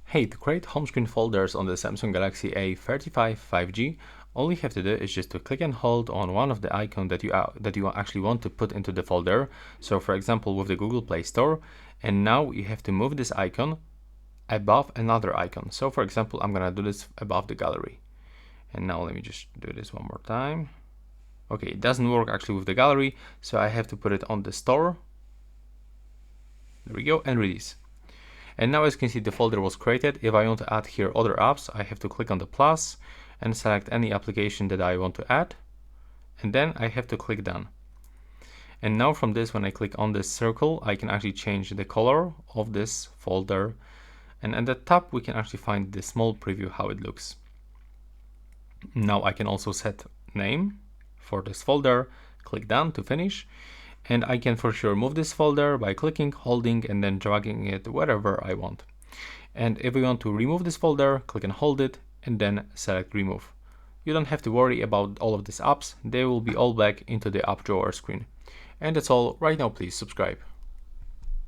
Hey, to create home screen folders on the Samsung Galaxy A35 5G, all you have to do is just to click and hold on one of the icons that you actually want to put into the folder. So for example, with the Google Play Store, and now you have to move this icon above another icon. So for example, I'm gonna do this above the gallery. And now let me just do this one more time. Okay, it doesn't work actually with the gallery, so I have to put it on the store. There we go, and release. And now as you can see, the folder was created. If I want to add here other apps, I have to click on the plus and select any application that I want to add. And then I have to click done. And now from this, when I click on this circle, I can actually change the color of this folder. And at the top, we can actually find the small preview how it looks. Now I can also set name for this folder, click done to finish. And I can for sure move this folder by clicking, holding, and then dragging it wherever I want. And if we want to remove this folder, click and hold it, and then select remove. You don't have to worry about all of these apps, they will be all back into the app drawer screen. And that's all. Right now, please subscribe.